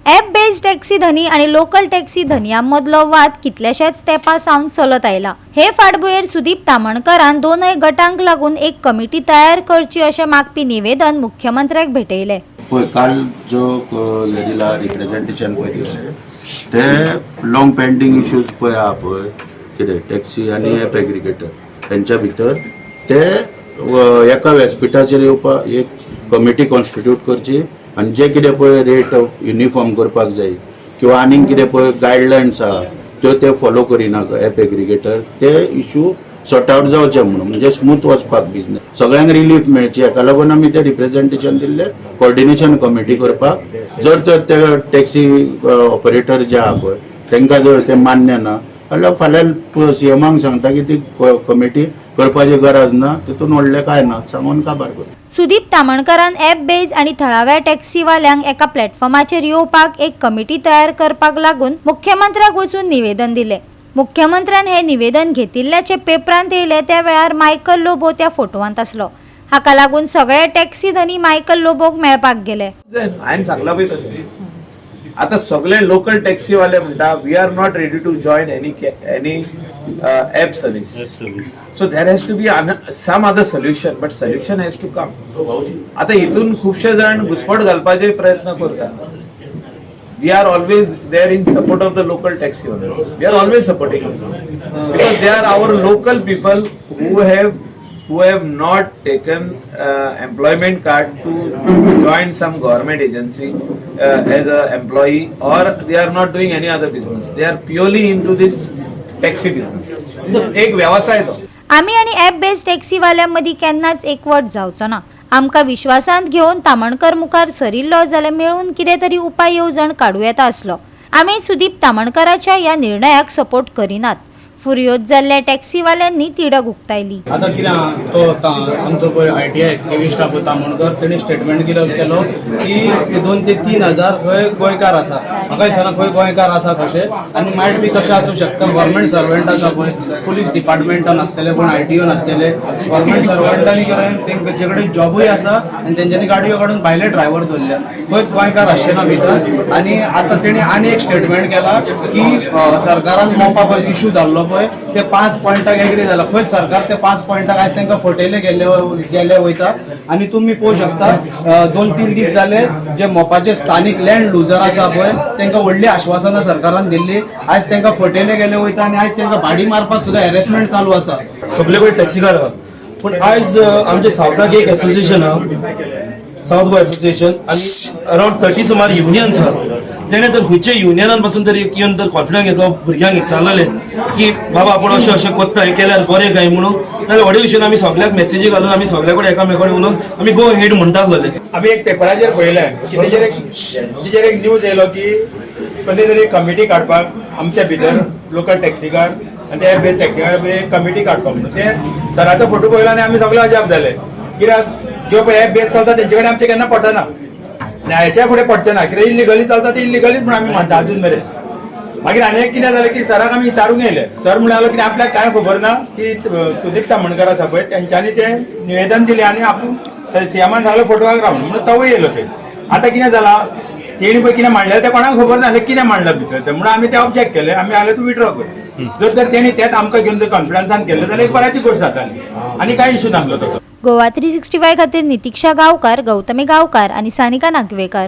App based taxi धनी आणि local taxi धन्यांमदलो वाद कितल्याशाच तेंपा सावन चलत आयला। हे फाटभुंयेर सुदीप तामणकरान दोनय गटांक लागून एक कमिटी तयार करची अशें मागपी निवेदन मुख्यमंत्र्याक भेटयले। काल जो दिला रिप्रेजेंटेशन पळय दिलें ते लॉंग पेंडिंग इश्यूज पळय आहा पळय कितें टॅक्सी आनी ॲप एग्रिगेटर तेंच्या भितर ते एका व्यासपीठाचेर येवपाक एक कमिटी कॉन्स्टिट्यूट करची आनी जे कितें पळय रेट युनिफॉर्म करपाक जाय किंवा आनीक कितें पळय गायडलायन्स आहा त्यो ते फॉलो करिना ॲप एग्रिगेटर ते इश्यू सॉर्ट आउट जावचे म्हणून म्हणजे स्मूथ वचपाक बिजनेस सगळ्यांक रिलीफ मेळची। हेका लागून आमी ते रिप्रेजेंटेशन दिल्ले कोऑर्डिनेशन कमिटी करपाक। जर तर ते टॅक्सी ऑपरेटर जे आहा पळय तांकां जर ते मान्य ना जाल्यार फाल्यां सीएमाक सांगता की ती कमिटी करपाची गरज ना, तितून व्हडलें कांय ना सांगून काबार करता। सुदीप तामणकरान ॲप बेज आणि थळाव्या टॅक्सीवाल्यांक एका प्लॅटफॉर्माचेर येवपाक एक कमिटी तयार करपाक लागून मुख्यमंत्र्याक वचून निवेदन दिले। मुख्यमंत्र्यान हे निवेदन घेतिल्ल्याचे पेपरांत येयले त्या वेळार मायकल लोबो त्या फोटोवांत आसलो। हाका लागून सगळे टॅक्सी धनी मायकल लोबोक मेळपाक गेले। हांवें सांगला पळय तशें आता सगळे लोकल टॅक्सी वाले म्हणटा we are not ready to join any app service so there has to be some other solution but solution has to come. आता हितून खुबशे जाण घुसपट घालपाचे प्रयत्न करतात। We are always there in support of the local taxi owners. We are always supporting them because they are our local people who have not taken employment card to join some government agency as a employee, or they are not doing any other business. They are purely into this taxi business. एक व्यवसाय तो। आम्ही आणि app based टॅक्सीवाल्यांमदी केन्नाच एकवट जावचो ना। आमकां विश्वासांत घेवन तामणकर मुखार सरिल्लो जाल्यार मेळून कितें तरी उपाय येवजण काडूं येता आसलो। आमी सुदीप तामणकराच्या ह्या निर्णयाक सपोर्ट करिनात। फुर्योज जाल्ल्या टॅक्सीवाल्यांनी तिडक उक्तायली। आता कितें तो आमचो पळय ITI हेवी स्टाफ तामणकर तेणी स्टेटमेंट केलो की 2 ते 3 हजार खंय गोंयकार आसा। म्हाका दिसना खंय गोंयकार आसा कशें आनी मायट बी तशें आसूं शकता। गव्हर्मेंट सर्वंट आसा पळय पुलीस डिपार्टमेंटान आसतले कोण ITO आसतले गव्हर्मेंट सर्वंटांनी तेंचे कडेन जॉबूय आसा आनी तेंच्यांनी गाडयो काडून भायले ड्रायव्हर दवरल्या खंय गोंयकार आसचे ना भितर। आनी आतां तेणी आनी एक स्टेटमेंट केला की सरकारान मोपा इश्यू जाल्लो ते 5 पॉइंटाक एग्री जाला खंय सरकार ते 5 पॉइंटाक आयज तांकां फटयले गेले वयता। आनी तुमी पळोवंक शकता 2-3 दीस जाले जे मोपाचे स्थानिक लँड लुजर आसा पळय तांकां व्हडली आश्वासनां सरकारान दिल्ली आयज तांकां फटयले गेले वयता आनी आयज तांकां भाडी मारपाक सुद्दां हॅरेसमेंट चालू आसा। सगळे कडेन टॅक्सीकार आहा पूण आयज आमच्या सावथाक एक एसोसिएशन आहा साउथ गोवा एसोसिएशन आनी अराउंड 30 सुमार युनियन्स आहा। तेणे तर खंयच्या युनियनान पासून तरी येवन तर कॉन्फिडन्स घेतलो भुरग्यांक विचारलेले की बाबा आपण अशें अशें कोत्ता हें केल्यार बरें काय म्हणून जाल्यार व्हडे भशेन आमी सगळ्याक मेसेजी घालून आमी सगळ्या कडेन एकामेकांनी उलोवन आमी गो हेड म्हणटात जाले। आमी एक पेपराचेर पळयलें की तेजेर एक न्यूज येयलो की कसली तरी कमिटी काडपाक आमच्या भितर लोकल टॅक्सीकार आनी ते बेस्ट टॅक्सीकार एक कमिटी काडपाक म्हणून ते सराचो फोटो पळयलो आनी आमी सगळे अजाप जाले कित्याक ज्यो पळय ॲप बेस चलता तेंचे कडेन आमचें केन्ना पटना आनी हाच्या फुडें पडचें ना कित्याक इल्लिगली चलता ते इल्लिगलीच म्हणून आमी मानता अजून मेरेन। मागीर आनी एक कितें जालें की सराक आमी विचारूंक येयलें सर म्हणालो की आपल्याक कांय खबर ना की सुदीप तामणकर आसा पळय तेंच्यांनी तें निवेदन दिलें आनी आपूण सीएमान सांगलो फोटोवाक रावन म्हणून तोय येयलो थंय। आतां कितें जालां तेणी पळय कितें मांडलें तें कोणाक खबर ना कितें मांडलां भितर तें म्हणून आमी तें ऑब्जेक्ट केलें आमी हांवें तूं विड्रॉ कर। जर तर तेणी तेंच आमकां घेवन जर कॉन्फिडन्सान केलें जाल्यार एक बऱ्याची गोश्ट जाताली आनी कांय इशू नासलो तो। गोवा 365 खातीर नितीक्षा गांवकार, गौतमी गांवकार आणि सानिका नागवेकर।